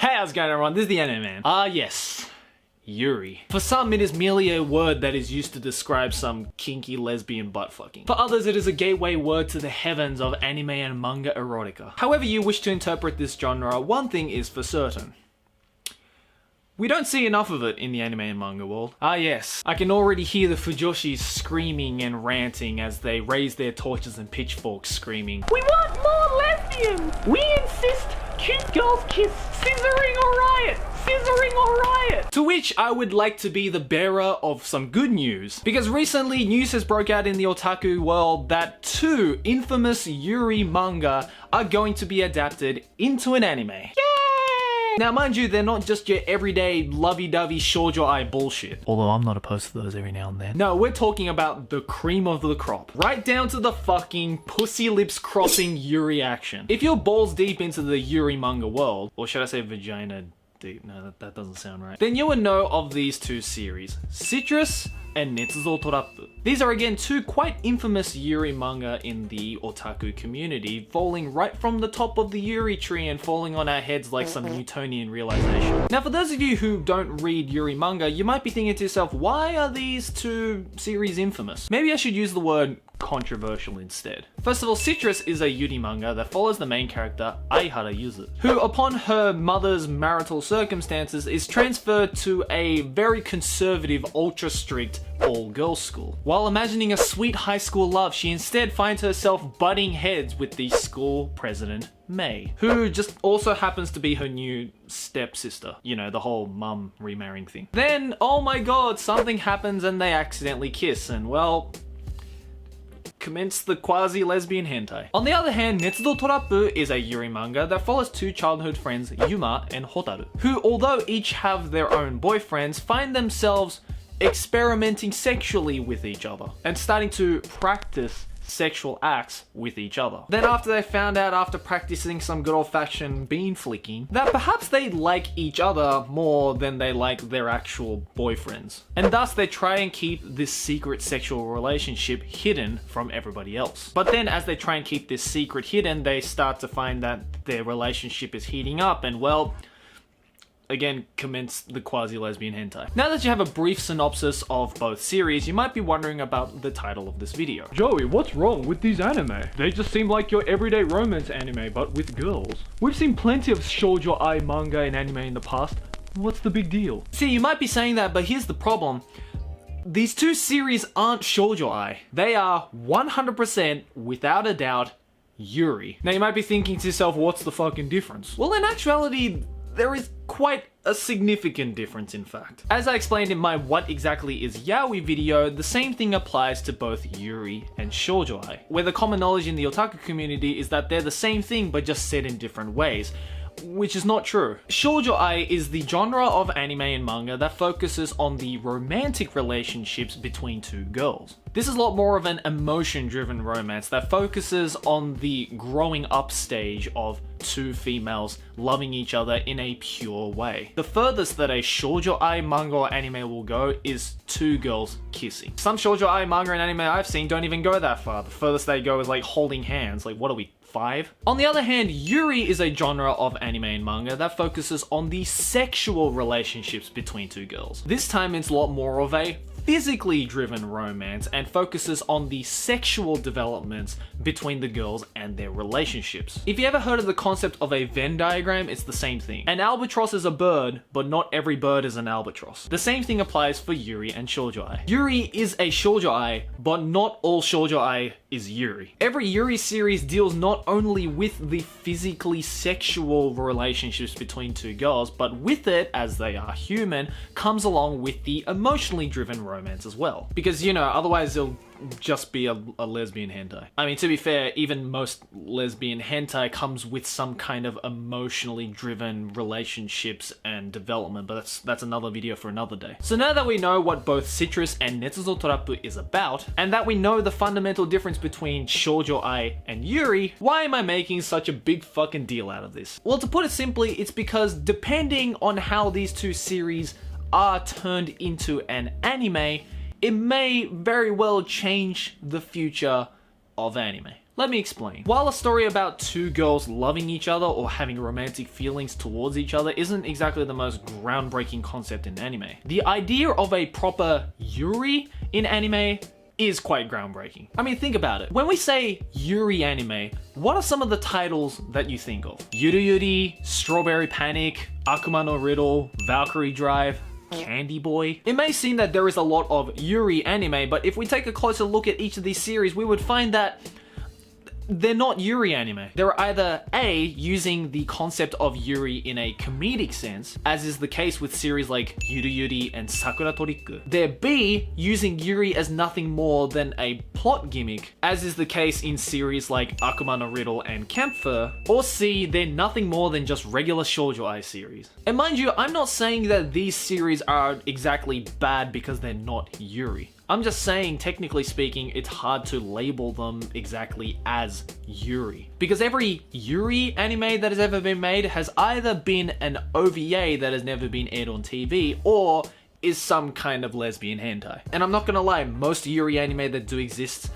Hey, how's it going everyone? This is the Anime Man. Yes. Yuri. For some, it is merely a word that is used to describe some kinky lesbian butt fucking. For others, it is a gateway word to the heavens of anime and manga erotica. However you wish to interpret this genre, one thing is for certain. We don't see enough of it in the anime and manga world. Ah yes, I can already hear the fujoshis screaming and ranting as they raise their torches and pitchforks screaming, "We want more lesbians! We insist cute girls kiss, scissoring or riot! Scissoring or riot!" To which I would like to be the bearer of some good news. Because recently news has broke out in the otaku world that 2 infamous Yuri manga are going to be adapted into an anime. Yay! Now mind you, they're not just your everyday lovey-dovey shoujo-ai bullshit. Although I'm not opposed to those every now and then. No, we're talking about the cream of the crop. Right down to the fucking pussy lips crossing Yuri action. If you're balls deep into the Yuri manga world, or should I say vagina deep? No, that doesn't sound right. Then you would know of these 2 series, Citrus and Netsuzou Trap. These are again 2 quite infamous Yuri manga in the otaku community, falling right from the top of the Yuri tree and falling on our heads like some Newtonian realization. Now for those of you who don't read Yuri manga, you might be thinking to yourself, why are these 2 series infamous? Maybe I should use the word controversial instead. First of all, Citrus is a Yuri manga that follows the main character, Aihara Yuzu, who upon her mother's marital circumstances is transferred to a very conservative, ultra strict all-girls school. While imagining a sweet high school love, she instead finds herself butting heads with the school president, May, who just also happens to be her new stepsister. You know, the whole mum remarrying thing. Then, oh my god, something happens and they accidentally kiss, and well, commence the quasi-lesbian hentai. On the other hand, Netsuzou Trap is a Yuri manga that follows 2 childhood friends, Yuma and Hotaru, who although each have their own boyfriends, find themselves experimenting sexually with each other and starting to practice sexual acts with each other. Then after they found out after practicing some good old-fashioned bean flicking that perhaps they like each other more than they like their actual boyfriends. And thus they try and keep this secret sexual relationship hidden from everybody else. But then as they try and keep this secret hidden, they start to find that their relationship is heating up and well, again, commence the quasi-lesbian hentai. Now that you have a brief synopsis of both series, you might be wondering about the title of this video. Joey, what's wrong with these anime? They just seem like your everyday romance anime, but with girls. We've seen plenty of shoujo-ai manga and anime in the past. What's the big deal? See, you might be saying that, but here's the problem. These 2 series aren't shoujo-ai. They are 100%, without a doubt, Yuri. Now you might be thinking to yourself, what's the fucking difference? Well, in actuality, there is quite a significant difference in fact. As I explained in my What Exactly is Yaoi video, the same thing applies to both Yuri and shoujo-ai, where the common knowledge in the otaku community is that they're the same thing but just said in different ways. Which is not true. Shoujo-ai is the genre of anime and manga that focuses on the romantic relationships between 2 girls. This is a lot more of an emotion-driven romance that focuses on the growing up stage of 2 females loving each other in a pure way. The furthest that a shoujo-ai manga or anime will go is 2 girls kissing. Some shoujo-ai manga and anime I've seen don't even go that far. The furthest they go is like holding hands. Like, what are we, 5? On the other hand, Yuri is a genre of anime and manga that focuses on the sexual relationships between 2 girls. This time it's a lot more of a physically driven romance and focuses on the sexual developments between the girls and their relationships. If you ever heard of the concept of a Venn diagram, it's the same thing. An albatross is a bird, but not every bird is an albatross. The same thing applies for Yuri and shoujo-ai. Yuri is a shoujo-ai, but not all shoujo-ai is Yuri. Every Yuri series deals not only with the physically sexual relationships between 2 girls, but with it, as they are human, comes along with the emotionally driven romance as well. Because, you know, otherwise it'll just be a lesbian hentai. I mean, to be fair, even most lesbian hentai comes with some kind of emotionally driven relationships and development, but that's another video for another day. So now that we know what both Citrus and Netsuzou Trap is about, and that we know the fundamental difference between shoujo-ai and Yuri, why am I making such a big fucking deal out of this? Well, to put it simply, it's because depending on how these 2 series are turned into an anime, it may very well change the future of anime. Let me explain. While a story about two girls loving each other or having romantic feelings towards each other isn't exactly the most groundbreaking concept in anime, the idea of a proper Yuri in anime is quite groundbreaking. I mean, think about it. When we say Yuri anime, what are some of the titles that you think of? Yuru Yuri, Strawberry Panic, Akuma no Riddle, Valkyrie Drive, Candy Boy. It may seem that there is a lot of Yuri anime, but if we take a closer look at each of these series, we would find that they're not Yuri anime. They're either A, using the concept of Yuri in a comedic sense, as is the case with series like Yuru Yuri and Sakura Trick. They're B, using Yuri as nothing more than a plot gimmick, as is the case in series like Akuma no Riddle and Kampfer. Or C, they're nothing more than just regular shoujo-ai series. And mind you, I'm not saying that these series are exactly bad because they're not Yuri. I'm just saying, technically speaking, it's hard to label them exactly as Yuri. Because every Yuri anime that has ever been made has either been an OVA that has never been aired on TV, or is some kind of lesbian hentai. And I'm not gonna lie, most Yuri anime that do exist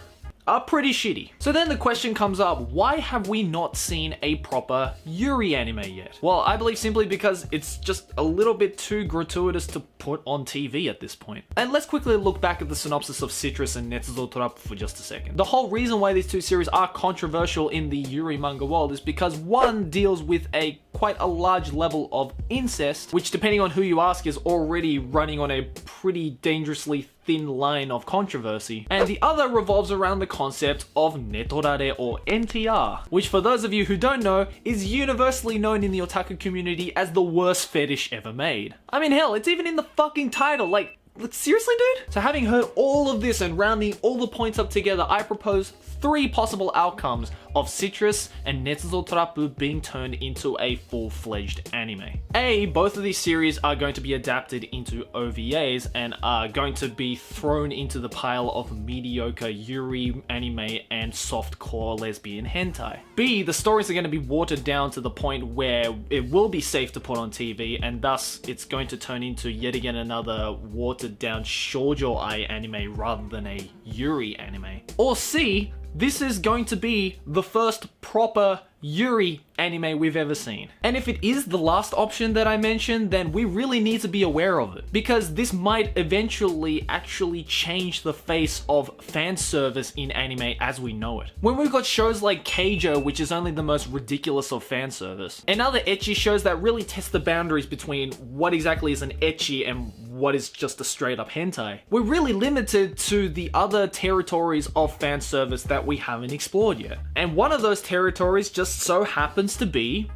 are pretty shitty. So then the question comes up, why have we not seen a proper Yuri anime yet? Well, I believe simply because it's just a little bit too gratuitous to put on TV at this point. And let's quickly look back at the synopsis of Citrus and Netsuzou Trap for just a second. The whole reason why these two series are controversial in the Yuri manga world is because one deals with quite a large level of incest, which depending on who you ask is already running on a pretty dangerously thin line of controversy, and the other revolves around the concept of netorare or NTR, which for those of you who don't know, is universally known in the otaku community as the worst fetish ever made. I mean, hell, it's even in the fucking title, like, seriously, dude? So having heard all of this and rounding all the points up together, I propose 3 possible outcomes of Citrus and Netsuzou Trap being turned into a full-fledged anime. A, both of these series are going to be adapted into OVAs and are going to be thrown into the pile of mediocre Yuri anime and softcore lesbian hentai. B, the stories are going to be watered down to the point where it will be safe to put on TV, and thus it's going to turn into yet again another watered down shoujo-ai anime rather than a Yuri anime. Or C, this is going to be the first proper Yuri anime we've ever seen. And if it is the last option that I mentioned, then we really need to be aware of it, because this might eventually actually change the face of fan service in anime as we know it. When we've got shows like Keijo, which is only the most ridiculous of fan service, and other ecchi shows that really test the boundaries between what exactly is an ecchi and what is just a straight up hentai, we're really limited to the other territories of fan service that we haven't explored yet. And one of those territories just so happens to be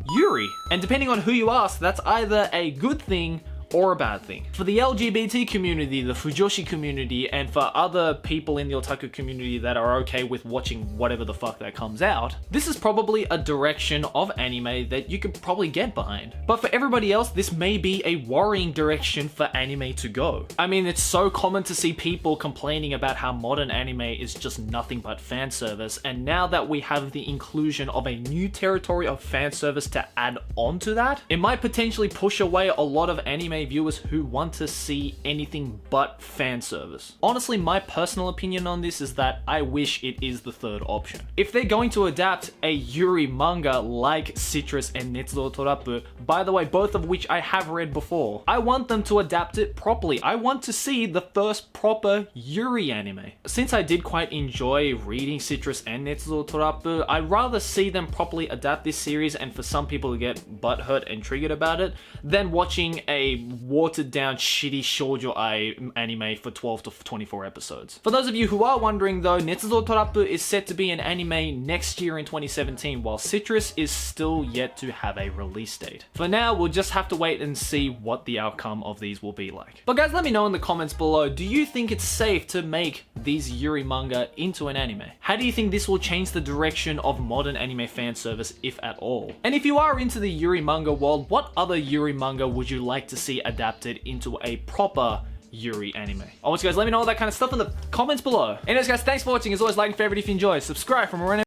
Yuri. And depending on who you ask, that's either a good thing or a bad thing. For the LGBT community, the Fujoshi community, and for other people in the otaku community that are okay with watching whatever the fuck that comes out, this is probably a direction of anime that you could probably get behind. But for everybody else, this may be a worrying direction for anime to go. I mean, it's so common to see people complaining about how modern anime is just nothing but fan service, and now that we have the inclusion of a new territory of fan service to add on to that, it might potentially push away a lot of anime viewers who want to see anything but fan service. Honestly, my personal opinion on this is that I wish it is the third option. If they're going to adapt a Yuri manga like Citrus and Netsuzou Trap, by the way, both of which I have read before, I want them to adapt it properly. I want to see the first proper Yuri anime. Since I did quite enjoy reading Citrus and Netsuzou Trap, I'd rather see them properly adapt this series and for some people to get butthurt and triggered about it than watching a watered down shitty shoujo-ai anime for 12 to 24 episodes. For those of you who are wondering though, Netsuzou Trap is set to be an anime next year in 2017, while Citrus is still yet to have a release date. For now, we'll just have to wait and see what the outcome of these will be like. But guys, let me know in the comments below, do you think it's safe to make these Yuri manga into an anime? How do you think this will change the direction of modern anime fan service, if at all? And if you are into the Yuri manga world, what other Yuri manga would you like to see adapted into a proper Yuri anime? I want you guys to let me know all that kind of stuff in the comments below. Anyways guys, thanks for watching. As always, like and favorite if you enjoy. Subscribe for more anime